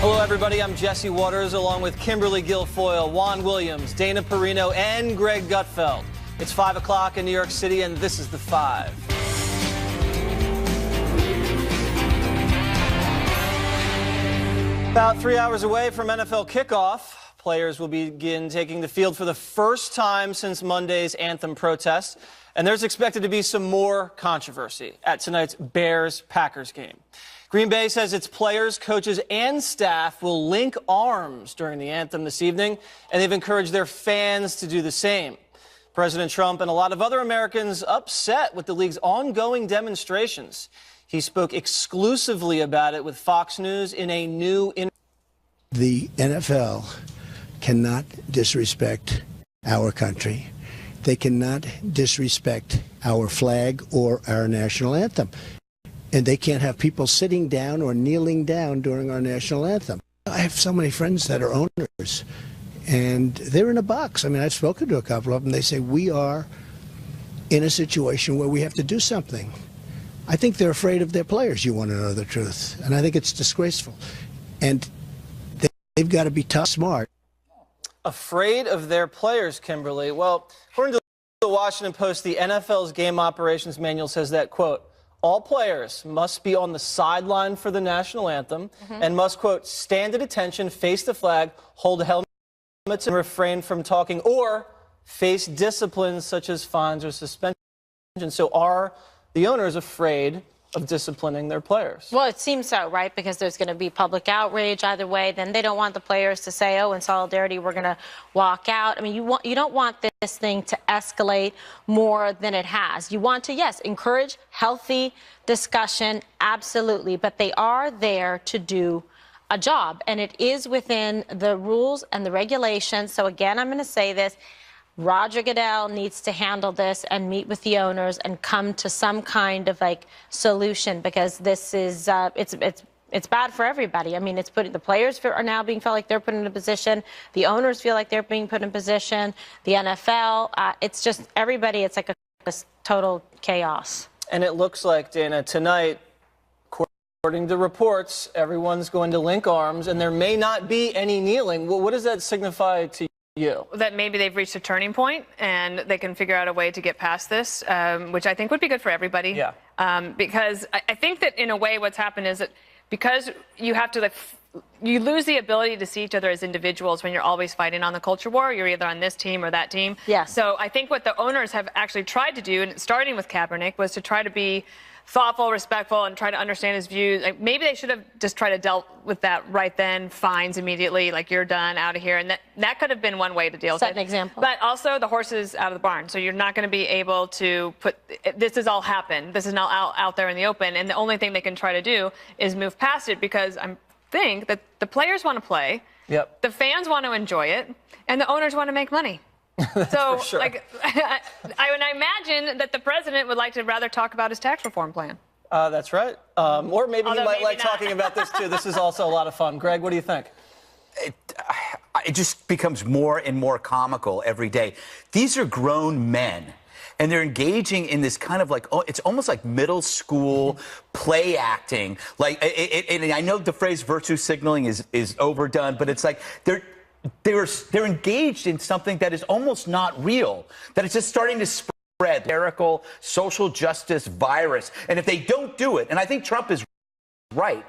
Hello, everybody. I'm Jesse Waters, along with Kimberly Guilfoyle, Juan Williams, Dana Perino, and Greg Gutfeld. It's 5 o'clock in New York City, and this is The Five. About 3 hours away from NFL kickoff, players will begin taking the field for the first time since Monday's anthem protest, and there's expected to be some more controversy at tonight's Bears-Packers game. Green Bay says its players, coaches, and staff will link arms during the anthem this evening, and they've encouraged their fans to do the same. President Trump and a lot of other Americans upset with the league's ongoing demonstrations. He spoke exclusively about it with Fox News in a new interview. The NFL cannot disrespect our country. They cannot disrespect our flag or our national anthem. And they can't have people sitting down or kneeling down during our national anthem. I have so many friends that are owners, and they're in a box. I mean, I've spoken to a couple of them. They say, we are in a situation where we have to do something. I think they're afraid of their players, you want to know the truth. And I think it's disgraceful. And they've got to be tough, smart. Afraid of their players, Kimberly. Well, according to the Washington Post, the NFL's game operations manual says that, quote, all players must be on the sideline for the national anthem and must, quote, stand at attention, face the flag, hold helmets, and refrain from talking or face disciplines such as fines or suspension. So are the owners afraid of disciplining their players? Well, it seems so, right? Because there's going to be public outrage either way. Then they don't want the players to say, oh, in solidarity, we're going to walk out. I mean, you don't want this thing to escalate more than it has. You want to, yes, encourage healthy discussion, absolutely. But they are there to do a job. And it is within the rules and the regulations. So, again, I'm going to say this. Roger Goodell needs to handle this and meet with the owners and come to some kind of solution, because this is it's bad for everybody. I mean, it's the players are now being felt like they're put in a position. The owners feel like they're being put in position. The NFL, it's just everybody. It's like a total chaos. And it looks like, Dana, tonight, according to reports, everyone's going to link arms, and there may not be any kneeling. Well, what does that signify to you? That maybe they've reached a turning point and they can figure out a way to get past this, which I think would be good for everybody. Yeah. Because I think that in a way what's happened is that because you have to, you lose the ability to see each other as individuals when you're always fighting on the culture war. You're either on this team or that team. Yes. So I think what the owners have actually tried to do, and starting with Kaepernick, was to try to be thoughtful, respectful, and try to understand his views. Maybe they should have just tried to deal with that right then, fines immediately, like you're done, out of here. And that could have been one way to deal with it. Set an example. But also the horse is out of the barn. So you're not going to be able to put, this has all happened. This is now out there in the open. And the only thing they can try to do is move past it, because I think that the players want to play. Yep. The fans want to enjoy it. And the owners want to make money. So, sure. I imagine that the president would like to rather talk about his tax reform plan. That's right. Or maybe he might like not. talking about this, too. This is also a lot of fun. Greg, what do you think? It just becomes more and more comical every day. These are grown men, and they're engaging in this kind of it's almost like middle school play acting. And I know the phrase virtue signaling is overdone, but it's like they're engaged in something that is almost not real, that it's just starting to spread, hysterical social justice virus. And if they don't do it, and I think Trump is right,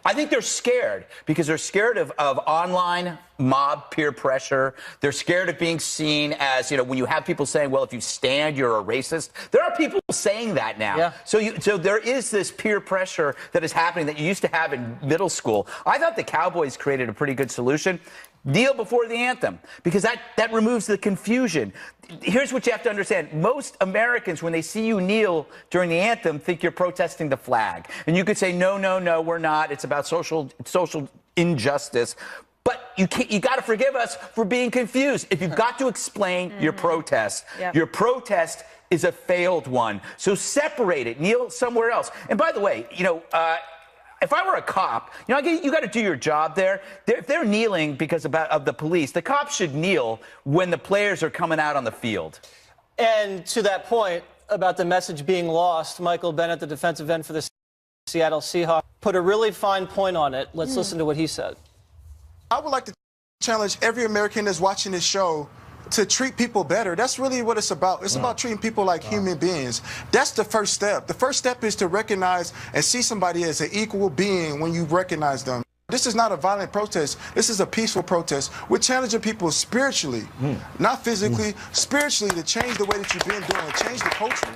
I think they're scared, because they're scared of online mob peer pressure. They're scared of being seen as, when you have people saying, well, if you stand, you're a racist. There are people saying that now. Yeah. So there is this peer pressure that is happening that you used to have in middle school. I thought the Cowboys created a pretty good solution. Kneel before the anthem, because that removes the confusion. Here's what you have to understand. Most Americans, when they see you kneel during the anthem, think you're protesting the flag. And you could say, no, we're not. It's about social injustice. But you got to forgive us for being confused. If you've got to explain your protest, your protest is a failed one. So separate it. Kneel somewhere else. And by the way, if I were a cop, you got to do your job there. If they're kneeling because of the police, the cops should kneel when the players are coming out on the field. And to that point about the message being lost, Michael Bennett, the defensive end for the Seattle Seahawks, put a really fine point on it. Let's listen to what he said. I would like to challenge every American that's watching this show to treat people better. That's really what it's about. It's about treating people like human beings. That's the first step. The first step is to recognize and see somebody as an equal being when you recognize them. This is not a violent protest. This is a peaceful protest. We're challenging people spiritually, not physically, spiritually, to change the way that you've been doing, change the culture.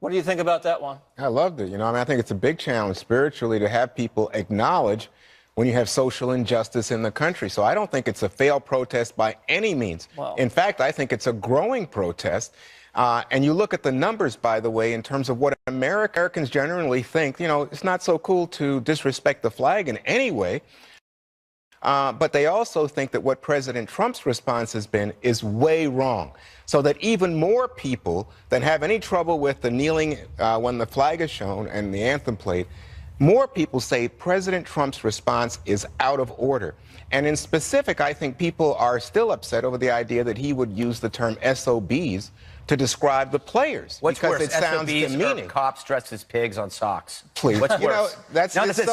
What do you think about that one? I loved it. I think it's a big challenge spiritually to have people acknowledge when you have social injustice in the country. So I don't think it's a failed protest by any means. Wow. In fact, I think it's a growing protest. And you look at the numbers, by the way, in terms of what Americans generally think, it's not so cool to disrespect the flag in any way. But they also think that what President Trump's response has been is way wrong. So that even more people that have any trouble with the kneeling when the flag is shown and the anthem played, more people say President Trump's response is out of order. And in specific, I think people are still upset over the idea that he would use the term SOBs to describe the players. What's because worse, it sounds SOBs demeaning. or cops dressed as pigs on socks? Please. What's worse? That's No, just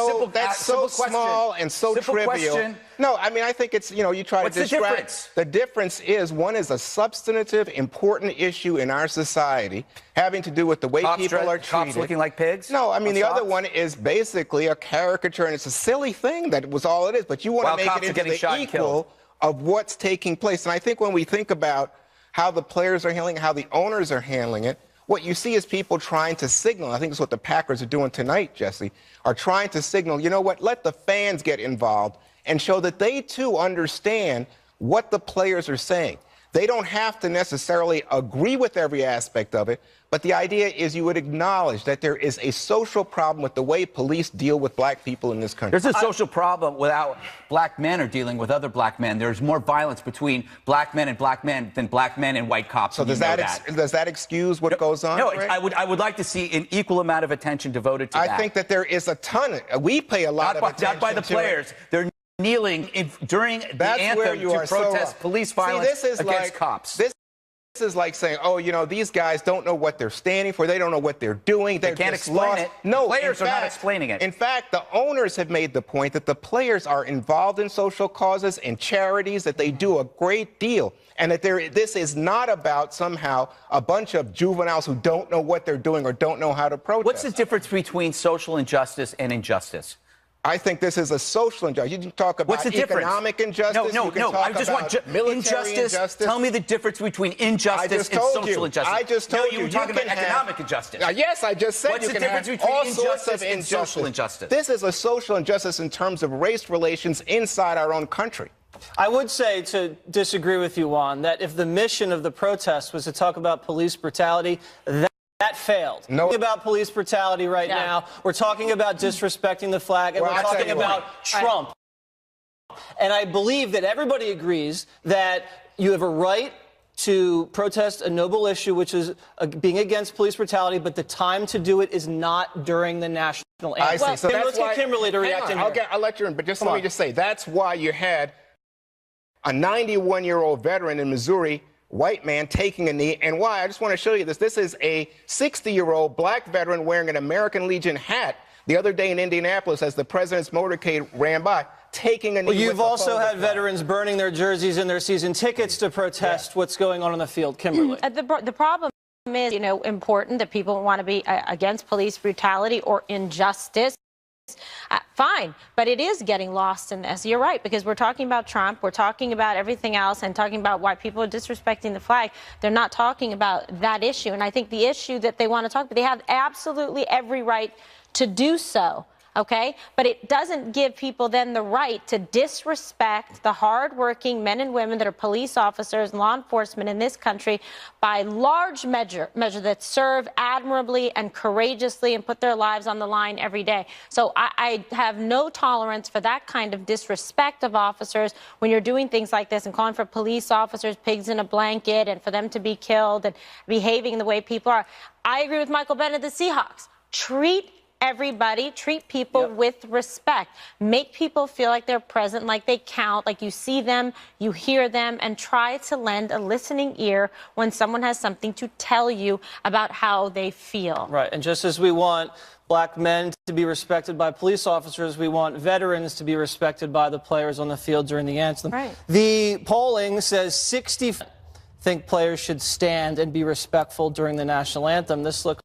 so small and so simple trivial. Question. No, I think it's, you try What's to describe. the difference? The difference is one is a substantive, important issue in our society having to do with the way people are treated. Cops looking like pigs? No, the socks? other one is basically a caricature, and it's a silly thing that was all it is. But you want to make it into the equal of what's taking place. And I think when we think about how the players are handling, how the owners are handling it, what you see is people trying to signal. I think it's what the Packers are doing tonight, Jesse, are trying to signal, you know what, let the fans get involved and show that they, too, understand what the players are saying. They don't have to necessarily agree with every aspect of it, but the idea is you would acknowledge that there is a social problem with the way police deal with black people in this country. There's a social problem without black men are dealing with other black men. There's more violence between black men than black men and white cops. So does that excuse what goes on? No, I would like to see an equal amount of attention devoted to that. I think that there is a ton. We pay a lot of attention not by the players. They're kneeling during the anthem to protest police violence against cops. This is like saying, these guys don't know what they're standing for. They don't know what they're doing. They can't explain it. No, players are not explaining it. In fact, the owners have made the point that the players are involved in social causes and charities, that they do a great deal, and that this is not about somehow a bunch of juveniles who don't know what they're doing or don't know how to protest. What's the difference between social injustice and injustice? I think this is a social injustice. You can talk about economic injustice. No. I just want injustice. Tell me the difference between injustice and social injustice. I just told you. You were talking about economic injustice. Yes, I just said What's you the can difference have between all sorts of injustice and social injustice? This is a social injustice in terms of race relations inside our own country. I would say, to disagree with you, Juan, that if the mission of the protest was to talk about police brutality, that failed. No. We're talking about police brutality right now. We're talking about disrespecting the flag, and we're talking about Trump. And I believe that everybody agrees that you have a right to protest a noble issue, which is being against police brutality, but the time to do it is not during the national anthem. I see. So let's get Kimberly to react in here. I'll let you in, but let me just say, that's why you had a 91-year-old veteran in Missouri, white man, taking a knee. And why? I just want to show you this. This is a 60-year-old black veteran wearing an American Legion hat the other day in Indianapolis as the president's motorcade ran by, taking a knee. Well, you've also had veterans burning their jerseys and their season tickets to protest what's going on the field. Kimberly. The problem is, important that people want to be against police brutality or injustice. Fine, but it is getting lost in this. You're right, because we're talking about Trump, we're talking about everything else, and talking about why people are disrespecting the flag. They're not talking about that issue, and I think the issue that they want to talk about, they have absolutely every right to do so. Okay, but it doesn't give people then the right to disrespect the hardworking men and women that are police officers and law enforcement in this country by large measure that serve admirably and courageously and put their lives on the line every day. So I have no tolerance for that kind of disrespect of officers when you're doing things like this and calling for police officers pigs in a blanket and for them to be killed and behaving the way people are. I agree with Michael Bennett, the Seahawks. Treat everybody, treat people with respect. Make people feel like they're present, like they count, like you see them, you hear them, and try to lend a listening ear when someone has something to tell you about how they feel. Right, and just as we want black men to be respected by police officers, we want veterans to be respected by the players on the field during the anthem. Right. The polling says 60% think players should stand and be respectful during the national anthem. This looks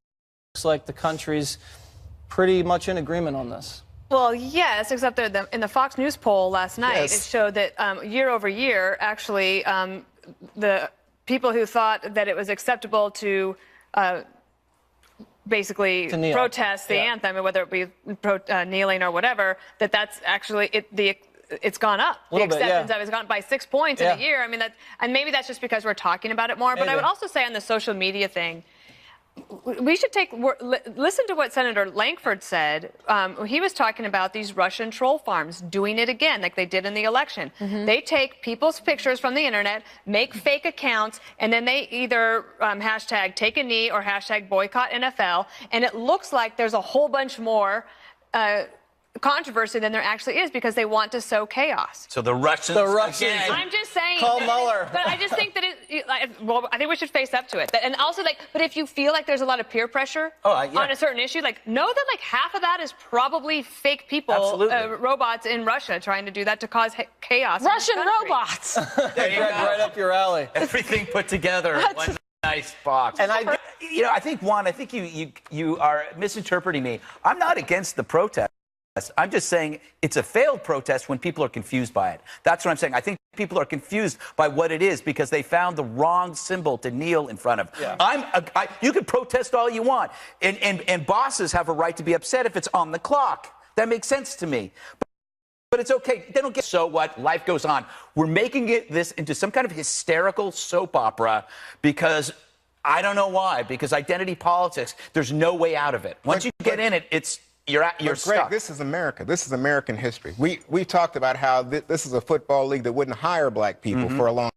like the country's pretty much in agreement on this. Well, yes, except that in the Fox News poll last night, it showed that year over year, actually, the people who thought that it was acceptable to basically protest the anthem, whether it be kneeling or whatever, that's actually it's gone up. The acceptance of it has gone by 6 points in a year. I mean, and maybe that's just because we're talking about it more. But I would also say on the social media thing, we should listen to what Senator Langford said. He was talking about these Russian troll farms doing it again, like they did in the election. They take people's pictures from the internet, make fake accounts, and then they either hashtag take a knee or hashtag boycott NFL. And it looks like there's a whole bunch more controversy than there actually is because they want to sow chaos. So the Russians. Again. I'm just saying. Call Mueller. But I just think that I think we should face up to it. And also, but if you feel like there's a lot of peer pressure on a certain issue, know that half of that is probably fake people, robots in Russia trying to do that to cause chaos. Russian robots. There you go. Right up your alley. Everything put together in one nice box. And I think Juan, I think you are misinterpreting me. I'm not against the protest. I'm just saying it's a failed protest when people are confused by it. That's what I'm saying. I think people are confused by what it is because they found the wrong symbol to kneel in front of. Yeah. You can protest all you want, and bosses have a right to be upset if it's on the clock. That makes sense to me. But it's okay. They don't get so what? Life goes on. We're making this into some kind of hysterical soap opera because I don't know why. Because identity politics, there's no way out of it. Once you get in it, you're stuck. Greg, this is America. This is American history. We talked about how this is a football league that wouldn't hire black people for a long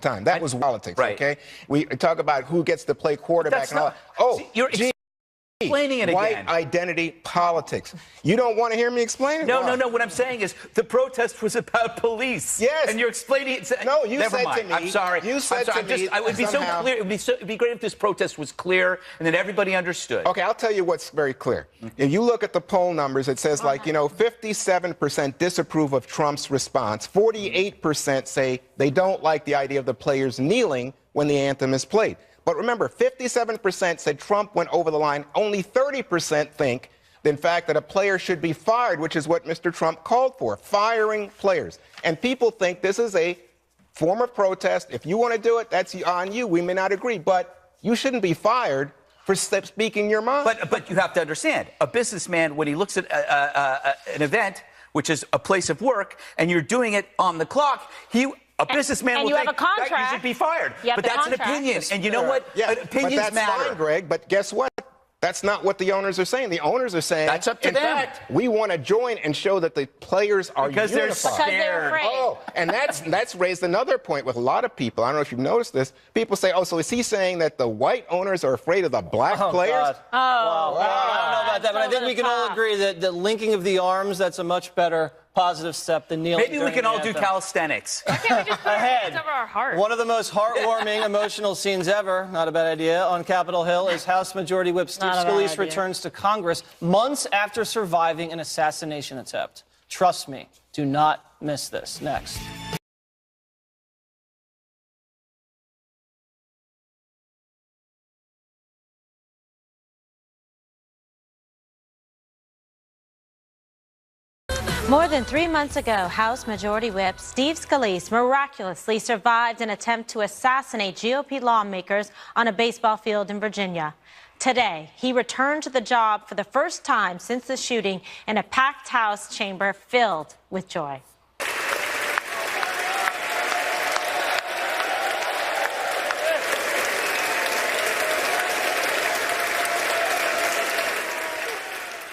time. That was politics, okay? We talk about who gets to play quarterback and all. You're explaining it again. White identity politics. You don't want to hear me explain it? No. What I'm saying is the protest was about police. Yes. And you're explaining it. No, you Never said mind. to me. I'm sorry. You said to me. It would be so clear. It'd be great if this protest was clear and that everybody understood. Okay, I'll tell you what's very clear. If you look at the poll numbers, it says 57% disapprove of Trump's response. 48% say they don't like the idea of the players kneeling when the anthem is played. But remember, 57% said Trump went over the line. Only 30% think, in fact, that a player should be fired, which is what Mr. Trump called for, firing players. And people think this is a form of protest. If you want to do it, that's on you. We may not agree, but you shouldn't be fired for speaking your mind. But you have to understand, a businessman, when he looks at an event, which is a place of work, and you're doing it on the clock, a businessman will think that you should be fired. But that's an opinion. And you know what? Opinions matter. Fine, Greg, but guess what? That's not what the owners are saying. The owners are saying, that's up to them. In fact, we want to join and show that the players are because unified. They're scared. And that's raised another point with a lot of people. I don't know if you've noticed this. People say, so is he saying that the white owners are afraid of the black players? God. Wow. I don't know about that, but I think we can all agree that the linking of the arms, that's a much better positive step than kneeling. Maybe we can all do calisthenics. Why can't we just put our hands over our heart? One of the most heartwarming, emotional scenes ever, not a bad idea, on Capitol Hill is House Majority Whip Steve Scalise returns to Congress months after surviving an assassination attempt. Trust me, do not miss this. Next. More than 3 months ago, House Majority Whip Steve Scalise miraculously survived an attempt to assassinate GOP lawmakers on a baseball field in Virginia. Today, he returned to the job for the first time since the shooting in a packed House chamber filled with joy.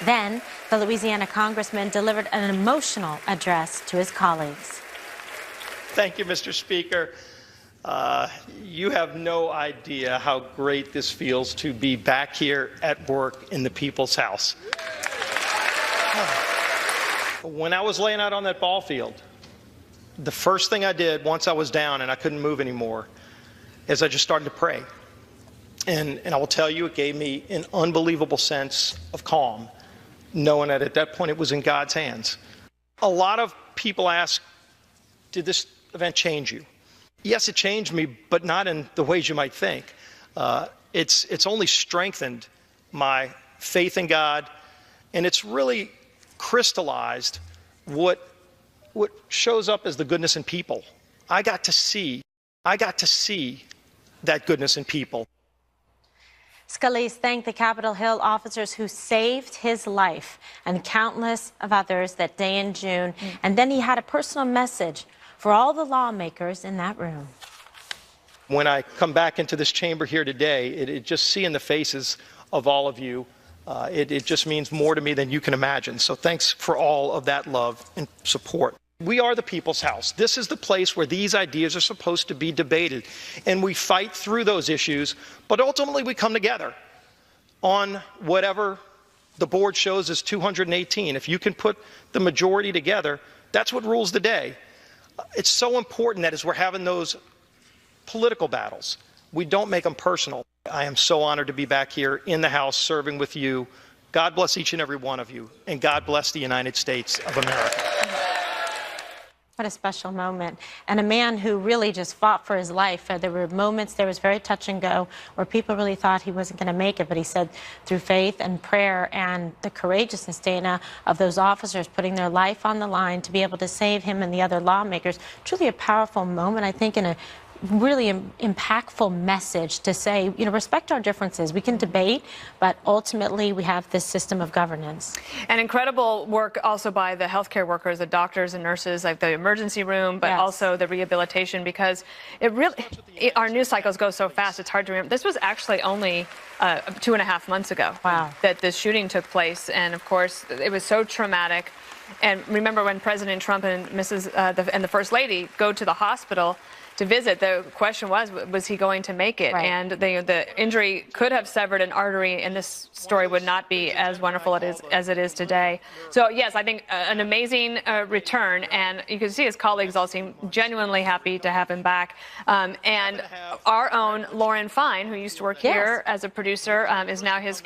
Then, the Louisiana congressman delivered an emotional address to his colleagues. Thank you, Mr. Speaker. You have no idea how great this feels to be back here at work in the People's House. When I was laying out on that ball field, the first thing I did once I was down and I couldn't move anymore is I just started to pray. And I will tell you, it gave me an unbelievable sense of calm, knowing that at that point it was in God's hands. A lot of people ask, did this event change you? Yes, it changed me, but not in the ways you might think. It's only strengthened my faith in God, and it's really crystallized what shows up as the goodness in people. I got to see that goodness in people. Scalise thanked the Capitol Hill officers who saved his life and countless of others that day in June. And then he had a personal message for all the lawmakers in that room. When I come back into this chamber here today, it just seeing the faces of all of you, it just means more to me than you can imagine. So thanks for all of that love and support. We are the people's house. This is the place where these ideas are supposed to be debated. And we fight through those issues, but ultimately we come together on whatever the board shows as 218. If you can put the majority together, that's what rules the day. It's so important that as we're having those political battles, we don't make them personal. I am so honored to be back here in the House serving with you. God bless each and every one of you, and God bless the United States of America. What a special moment. And a man who really just fought for his life. There were moments, there was very touch and go, where people really thought he wasn't going to make it. But he said through faith and prayer and the courageousness, Dana, of those officers putting their life on the line to be able to save him and the other lawmakers. Truly a powerful moment, I think, in a really impactful message to say, you know, respect our differences. We can debate, but ultimately we have this system of governance. And incredible work also by the healthcare workers, the doctors and nurses, like the emergency room, but also the rehabilitation, because it really, our news cycles go so fast, it's hard to remember. This was actually only 2.5 months ago that this shooting took place. And of course, it was so traumatic. And remember when President Trump and the First Lady go to the hospital to visit, the question was he going to make it? And the injury could have severed an artery, and this story would not be as wonderful as it is today. So, yes, I think an amazing return, and you can see his colleagues all seem genuinely happy to have him back. And our own Lauren Fine, who used to work here as a producer, is now his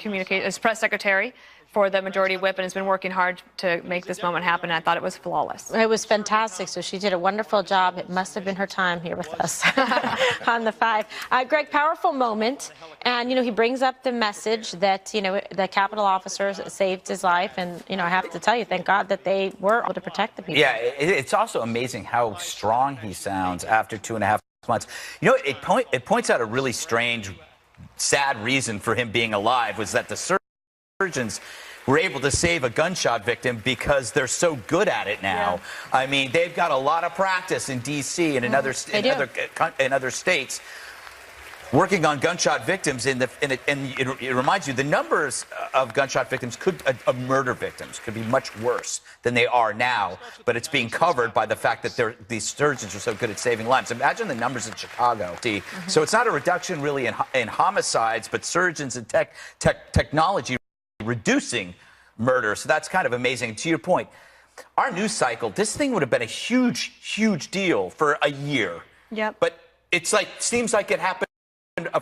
press secretary for the Majority Whip, and has been working hard to make this moment happen. I thought it was flawless. It was fantastic. So she did a wonderful job. It must have been her time here with us on the 5. Greg, powerful moment. And, you know, he brings up the message that, you know, the Capitol officers saved his life. And, you know, I have to tell you, thank God that they were able to protect the people. Yeah, it's also amazing how strong he sounds after 2.5 months. You know, it points out a really strange, sad reason for him being alive was that the surgeons were able to save a gunshot victim because they're so good at it now. I mean, they've got a lot of practice in D.C. and in other states working on gunshot victims. And it reminds you, the numbers of gunshot victims of murder victims could be much worse than they are now. But it's being covered by the fact that these surgeons are so good at saving lives. Imagine the numbers in Chicago. So it's not a reduction really in homicides, but surgeons and technology reducing murder. So that's kind of amazing. To your point, our news cycle, this thing would have been a huge, huge deal for a year. But it's like, seems like it happened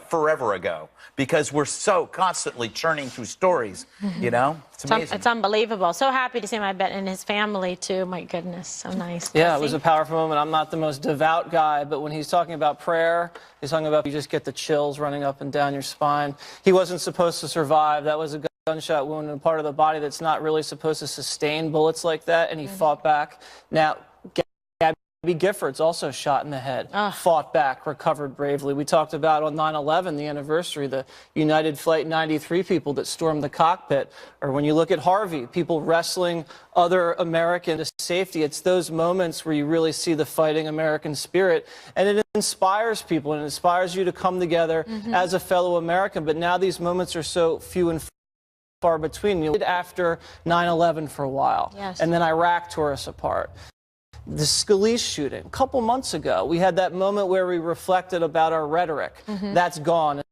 forever ago because we're so constantly churning through stories, you know? It's amazing. It's unbelievable. So happy to see my bet and his family, too. My goodness, so nice. Yeah, it was a powerful moment. I'm not the most devout guy, but when he's talking about prayer, he's talking about you just get the chills running up and down your spine. He wasn't supposed to survive. That was a gunshot wound in a part of the body that's not really supposed to sustain bullets like that, and he fought back. Now, Gabby Giffords also shot in the head, fought back, recovered bravely. We talked about on 9/11, the anniversary, the United Flight 93 people that stormed the cockpit. Or when you look at Harvey, people wrestling other Americans to safety. It's those moments where you really see the fighting American spirit, and it inspires people, and it inspires you to come together as a fellow American. But now these moments are so few and far between. You after 9/11 for a while, and then Iraq tore us apart. The Scalise shooting, a couple months ago, we had that moment where we reflected about our rhetoric. That's gone.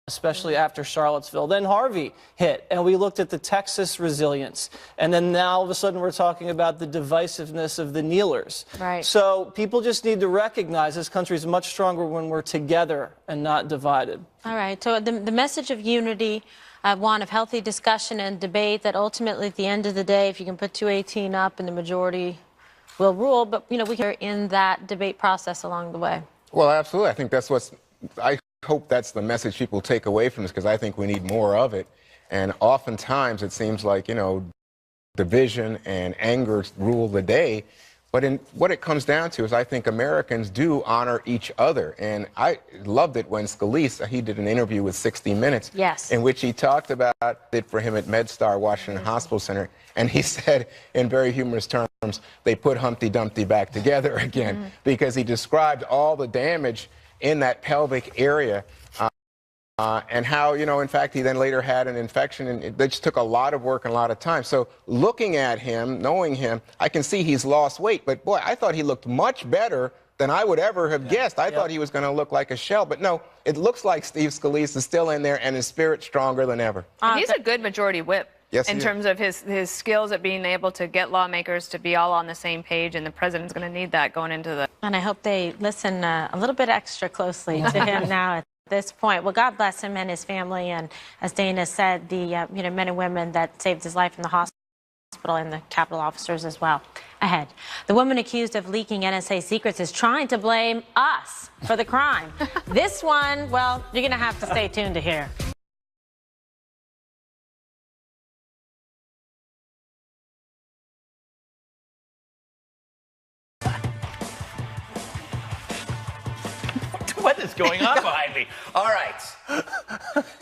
especially after Charlottesville. Then Harvey hit, and we looked at the Texas resilience. And then now all of a sudden we're talking about the divisiveness of the kneelers. Right. So people just need to recognize this country is much stronger when we're together and not divided. All right. So the message of unity, one of healthy discussion and debate, that ultimately at the end of the day, if you can put 218 up and the majority will rule, but, you know, we are in that debate process along the way. Well, absolutely. I think that's I hope that's the message people take away from this, because I think we need more of it. And oftentimes it seems like, you know, division and anger rule the day. But what it comes down to is I think Americans do honor each other. And I loved it when Scalise, he did an interview with 60 Minutes, yes, in which he talked about it for him at MedStar Washington Hospital Center. And he said, in very humorous terms, they put Humpty Dumpty back together again, because he described all the damage in that pelvic area, and how, you know, in fact, he then later had an infection, and it just took a lot of work and a lot of time. So looking at him, knowing him, I can see he's lost weight. But, boy, I thought he looked much better than I would ever have guessed. I thought he was going to look like a shell. But, no, it looks like Steve Scalise is still in there, and his spirit's stronger than ever. He's a good majority whip. Yes, in terms of his skills at being able to get lawmakers to be all on the same page, and the president's going to need that going into the... And I hope they listen a little bit extra closely to him now at this point. Well, God bless him and his family, and as Dana said, the men and women that saved his life in the hospital and the Capitol officers as well. Ahead, the woman accused of leaking NSA secrets is trying to blame us for the crime. This one, well, you're going to have to stay tuned to hear. What is going on behind me? All right.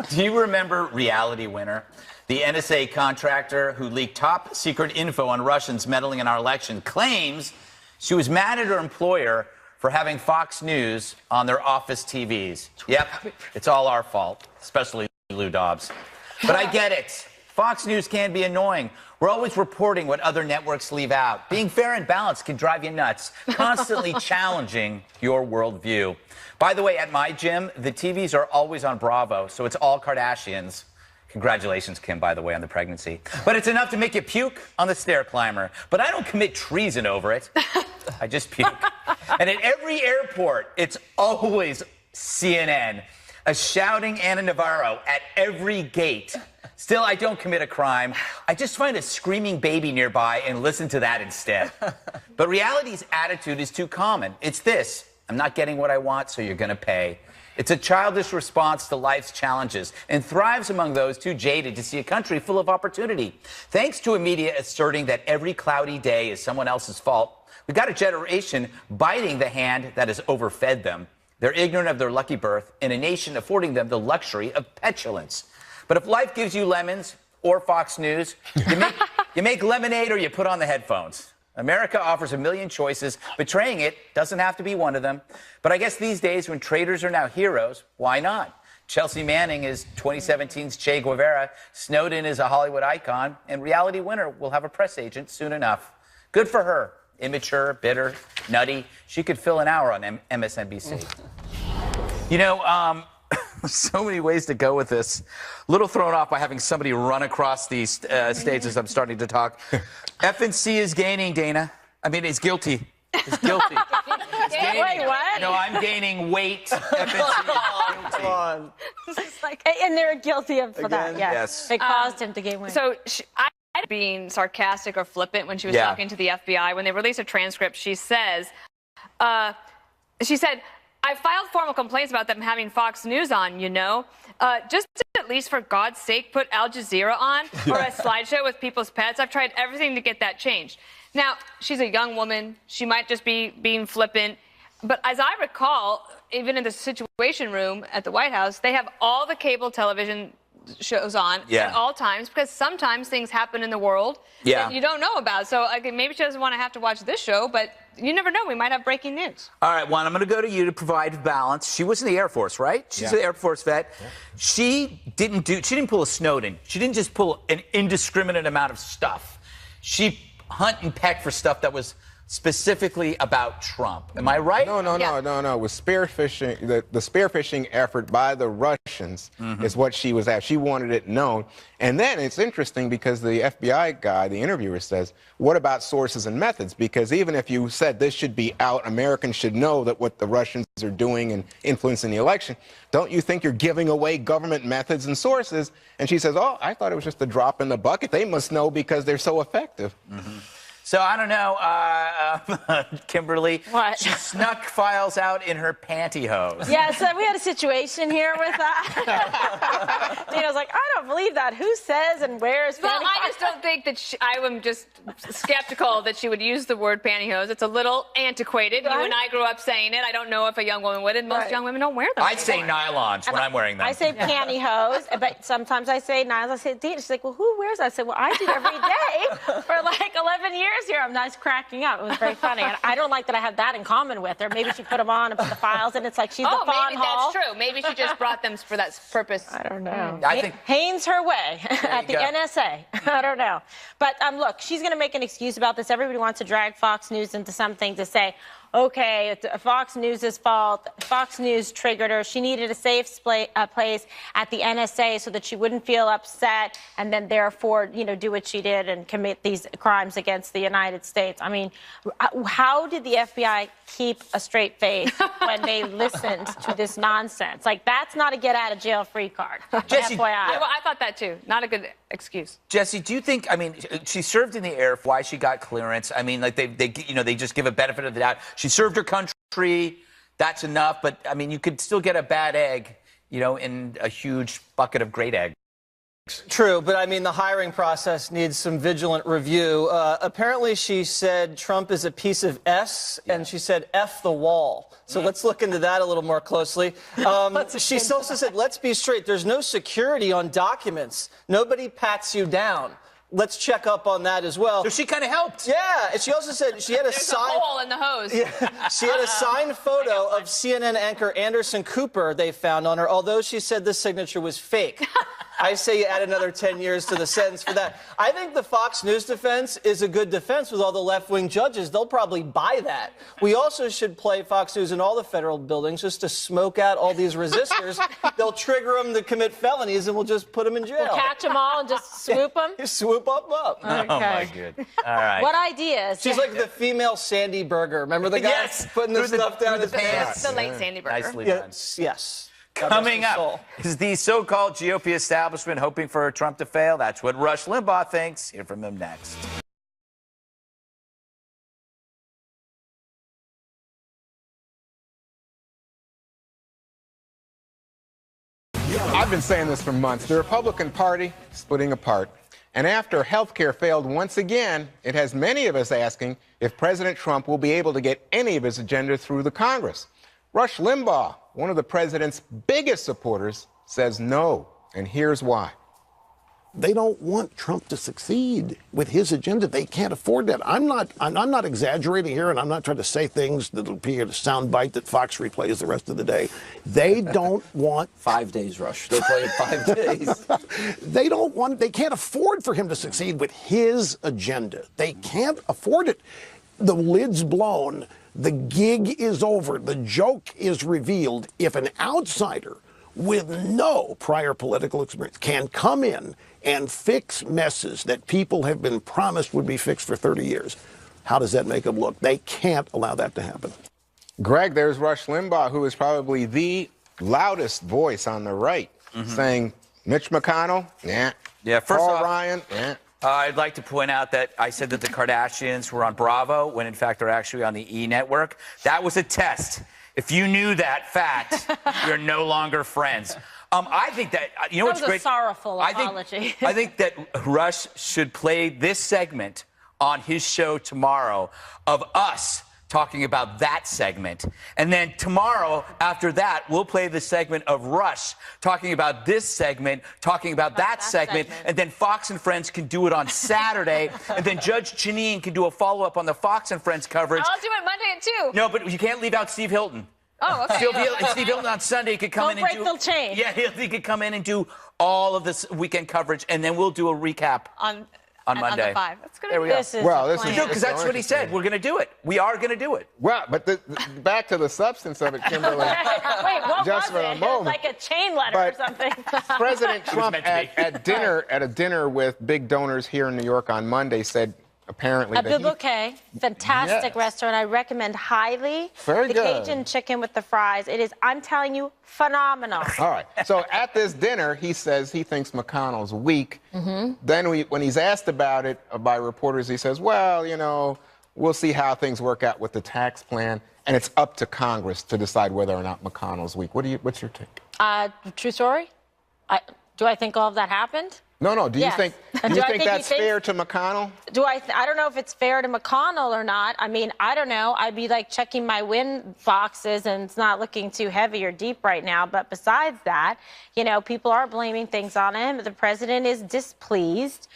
Do you remember Reality Winner? The NSA contractor who leaked top secret info on Russians meddling in our election claims she was mad at her employer for having Fox News on their office TVs. Yep, it's all our fault, especially Lou Dobbs. But I get it. Fox News can be annoying. We're always reporting what other networks leave out. Being fair and balanced can drive you nuts, constantly challenging your worldview. By the way, at my gym, the TVs are always on Bravo, so it's all Kardashians. Congratulations, Kim, by the way, on the pregnancy. But it's enough to make you puke on the stair climber. But I don't commit treason over it. I just puke. And at every airport, it's always CNN. A shouting Ana Navarro at every gate. Still, I don't commit a crime. I just find a screaming baby nearby and listen to that instead. But reality's attitude is too common. It's this: I'm not getting what I want, so you're going to pay. It's a childish response to life's challenges and thrives among those too jaded to see a country full of opportunity. Thanks to a media asserting that every cloudy day is someone else's fault, we've got a generation biting the hand that has overfed them. They're ignorant of their lucky birth in a nation affording them the luxury of petulance. But if life gives you lemons or Fox News, you make lemonade or you put on the headphones. America offers a million choices. Betraying it doesn't have to be one of them. But I guess these days when traitors are now heroes, why not? Chelsea Manning is 2017's Che Guevara, Snowden is a Hollywood icon, and Reality Winner will have a press agent soon enough. Good for her. Immature, bitter, nutty. She could fill an hour on MSNBC. You know, so many ways to go with this. A little thrown off by having somebody run across these stages. I'm starting to talk. FNC is gaining, Dana. I mean, it's guilty. It's guilty. It's gaining. Wait, what? No, I'm gaining weight. FNC is guilty. Come on. And they're guilty of for that. Again? Yes. It caused him to gain weight. So I being sarcastic or flippant when she was talking to the FBI. When they released a transcript, she said, I filed formal complaints about them having Fox News on, you know. Just at least for God's sake, put Al Jazeera on or a slideshow with people's pets. I've tried everything to get that changed. Now, she's a young woman. She might just be being flippant. But as I recall, even in the Situation Room at the White House, they have all the cable television shows on at all times, because sometimes things happen in the world that you don't know about. So maybe she doesn't want to have to watch this show, but you never know. We might have breaking news. All right, Juan, I'm going to go to you to provide balance. She was in the Air Force, right? She's an Air Force vet. Yeah. She didn't pull a Snowden. She didn't just pull an indiscriminate amount of stuff. She hunt and peck for stuff that was specifically about Trump. Am I right? No. It was spearfishing. The spearfishing effort by the Russians is what she was at. She wanted it known. And then it's interesting because the FBI guy, the interviewer, says, what about sources and methods? Because even if you said this should be out, Americans should know that what the Russians are doing and influencing the election, don't you think you're giving away government methods and sources? And she says, oh, I thought it was just a drop in the bucket. They must know because they're so effective. So I don't know, Kimberly. What? She snuck files out in her pantyhose. Yeah, so we had a situation here with that. Dina's like, I don't believe that. Who says and wears pantyhose? Well, I just don't think that I am just skeptical that she would use the word pantyhose. It's a little antiquated. Right. You and I grew up saying it. I don't know if a young woman would, and most young women don't wear them. I'd say nylons when I'm wearing them. I say pantyhose, but sometimes I say nylons. I say Dina. She's like, well, who wears that? I said, well, I do every day for like 11 years here. I'm nice cracking up. It was very funny. And I don't like that I have that in common with her. Maybe she put them on and put the files in. It's like she's the fawn maybe hall. that's true. Maybe she just brought them for that purpose. I don't know. I think Haynes her way at the go. NSA. I don't know. But look, she's going to make an excuse about this. Everybody wants to drag Fox News into something to say, okay, it's Fox News' fault. Fox News triggered her. She needed a safe place at the NSA so that she wouldn't feel upset and then therefore, do what she did and commit these crimes against the United States. I mean, how did the FBI keep a straight face when they listened to this nonsense? Like, that's not a get-out-of-jail-free card. Jesse, FYI. Well, I thought that too. Not a good excuse. Jesse, do you think? I mean, she served in the Air Force. Why she got clearance? I mean, like they just give a benefit of the doubt. She served her country. That's enough. But I mean, you could still get a bad egg, in a huge bucket of great eggs. True, but I mean, the hiring process needs some vigilant review. Apparently, she said Trump is a piece of S, and she said F the wall. So let's look into that a little more closely. She also said, let's be straight, there's no security on documents. Nobody pats you down. Let's check up on that as well. So she kind of helped. Yeah, and she also said she had a There's a hole in the hose. Yeah, she had a signed photo of CNN anchor Anderson Cooper they found on her, although she said the signature was fake. I say you add another 10 years to the sentence for that. I think the Fox News defense is a good defense with all the left-wing judges. They'll probably buy that. We also should play Fox News in all the federal buildings just to smoke out all these resistors. They'll trigger them to commit felonies, and we'll just put them in jail. We'll catch them all and just swoop them? Just swoop up. Okay. Oh, my God. All right. What ideas? She's like the female Sandy Berger. Remember the guy Yes. putting the stuff down his pants? The late Sandy Berger. Nicely done. Yes. Coming up is the so-called GOP establishment hoping for Trump to fail. That's what Rush Limbaugh thinks. Hear from him next. I've been saying this for months. The Republican Party splitting apart. And after health care failed once again, it has many of us asking if President Trump will be able to get any of his agenda through the Congress. Rush Limbaugh, one of the president's biggest supporters, says no. And here's why. They don't want Trump to succeed with his agenda. They can't afford that. I'm not exaggerating here, and I'm not trying to say things that'll be a soundbite that Fox replays the rest of the day. They don't want 5 days, Rush. They play it 5 days. They can't afford for him to succeed with his agenda. They can't afford it. The lid's blown. The gig is over. The joke is revealed. If an outsider with no prior political experience can come in and fix messes that people have been promised would be fixed for 30 years, how does that make them look? They can't allow that to happen. Greg, there's Rush Limbaugh, who is probably the loudest voice on the right, saying Mitch McConnell, yeah. Yeah, first Paul off, Ryan, yeah. I'd like to point out that I said that the Kardashians were on Bravo when, in fact, they're actually on the E! Network. That was a test. If you knew that fact, you're no longer friends. I think that, what's was great? a sorrowful apology. I think that Rush should play this segment on his show tomorrow of us talking about that segment. And then tomorrow, after that, we'll play the segment of Rush talking about this segment, talking about that segment. And then Fox and Friends can do it on Saturday. And then Judge Janine can do a follow-up on the Fox and Friends coverage. I'll do it Monday at 2. No, but you can't leave out Steve Hilton. Oh, okay. Steve Hilton on Sunday could come in and do... Don't break the chain. Yeah, he could come in and do all of this weekend coverage, and then we'll do a recap. on Monday. the 5. That's good. There we go. This is Well, a this is plan. good. Because that's what he said. We're going to do it. We are going to do it. Well, but back to the substance of it, Kimberly. Wait, what Just was for a it? moment. Like a chain letter But or something. President Trump meant to be. at a dinner with big donors here in New York on Monday said apparently At that the Bouquet, fantastic Yes. restaurant. I recommend highly. Very the good. Cajun chicken with the fries. It is, I'm telling you, phenomenal. All right. So at this dinner, he says he thinks McConnell's weak. Mm-hmm. Then when he's asked about it by reporters, he says, well, you know, we'll see how things work out with the tax plan, and it's up to Congress to decide whether or not McConnell's weak. What's your take? True story? Do I think all of that happened? No. Do you Yes. think Do I think he that's thinks- fair to McConnell? I don't know if it's fair to McConnell or not. I mean, I don't know. I'd be like checking my win boxes and it's not looking too heavy or deep right now. But besides that, you know, people are blaming things on him. The president is displeased.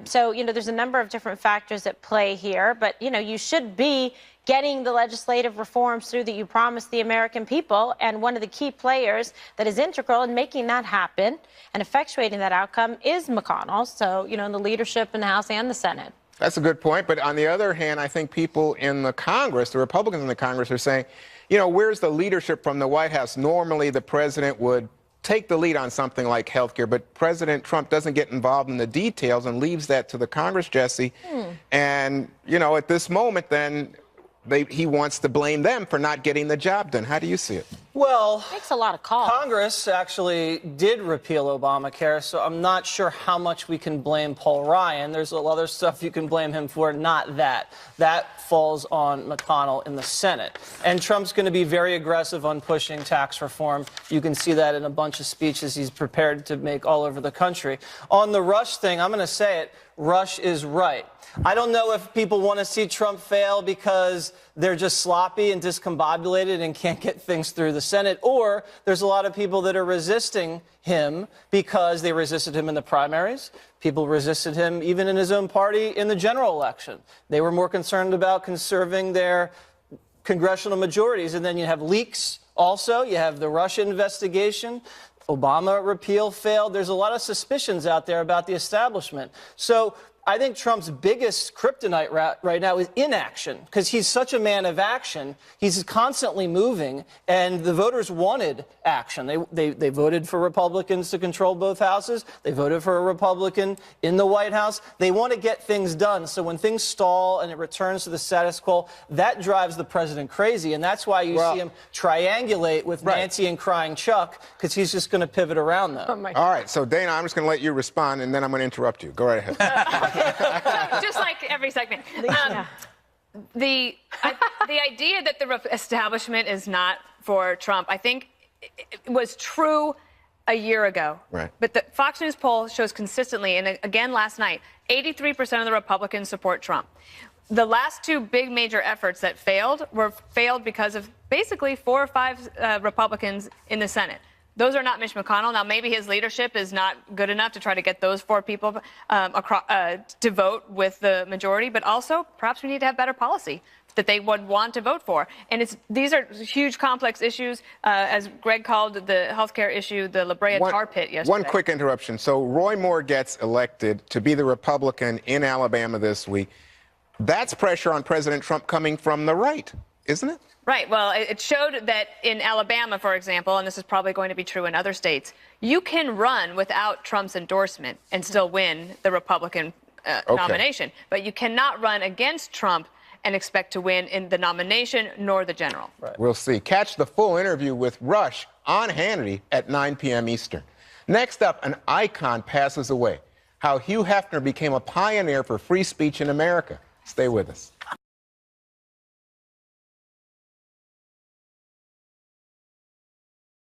So, you know, there's a number of different factors at play here. But, you know, you should be getting the legislative reforms through that you promised the American people. And one of the key players that is integral in making that happen and effectuating that outcome is McConnell. So, you know, in the leadership in the House and the Senate. That's a good point. But on the other hand, I think people in the Congress, the Republicans in the Congress, are saying, you know, where's the leadership from the White House? Normally, the president would take the lead on something like health care, but President Trump doesn't get involved in the details and leaves that to the Congress, Jesse. And, you know, at this moment, then he wants to blame them for not getting the job done. How do you see it? Well, Makes a lot of calls. Congress actually did repeal Obamacare, so I'm not sure how much we can blame Paul Ryan. There's a lot of other stuff you can blame him for, not that. That falls on McConnell in the Senate. And Trump's going to be very aggressive on pushing tax reform. You can see that in a bunch of speeches he's prepared to make all over the country. On the Rush thing, I'm going to say it, Rush is right. I don't know if people want to see Trump fail because they're just sloppy and discombobulated and can't get things through the Senate, or there's a lot of people that are resisting him because they resisted him in the primaries. People resisted him even in his own party in the general election. They were more concerned about conserving their congressional majorities. And then you have leaks also. You have the Russia investigation. Obama repeal failed. There's a lot of suspicions out there about the establishment. So I think Trump's biggest kryptonite right now is inaction, because he's such a man of action. He's constantly moving, and the voters wanted action. They voted for Republicans to control both houses. They voted for a Republican in the White House. They want to get things done. So when things stall and it returns to the status quo, that drives the president crazy, and that's why you see him triangulate with Nancy and crying Chuck, because he's just going to pivot around them. All right, so Dana, I'm just going to let you respond, and then I'm going to interrupt you. Go right ahead. Just like every segment. The idea that the establishment is not for Trump, I think, it was true a year ago. Right. But the Fox News poll shows consistently, and again last night, 83% of the Republicans support Trump. The last two big major efforts that failed because of basically 4 or 5 Republicans in the Senate. Those are not Mitch McConnell. Now, maybe his leadership is not good enough to try to get those 4 people to vote with the majority, but also perhaps we need to have better policy that they would want to vote for. And these are huge, complex issues, as Greg called the health care issue, the La Brea tar pit yesterday. One quick interruption. So Roy Moore gets elected to be the Republican in Alabama this week. That's pressure on President Trump coming from the right, isn't it? Right. Well, it showed that in Alabama, for example, and this is probably going to be true in other states, you can run without Trump's endorsement and still win the Republican nomination. But you cannot run against Trump and expect to win in the nomination nor the general. Right. We'll see. Catch the full interview with Rush on Hannity at 9 p.m. Eastern. Next up, an icon passes away. How Hugh Hefner became a pioneer for free speech in America. Stay with us.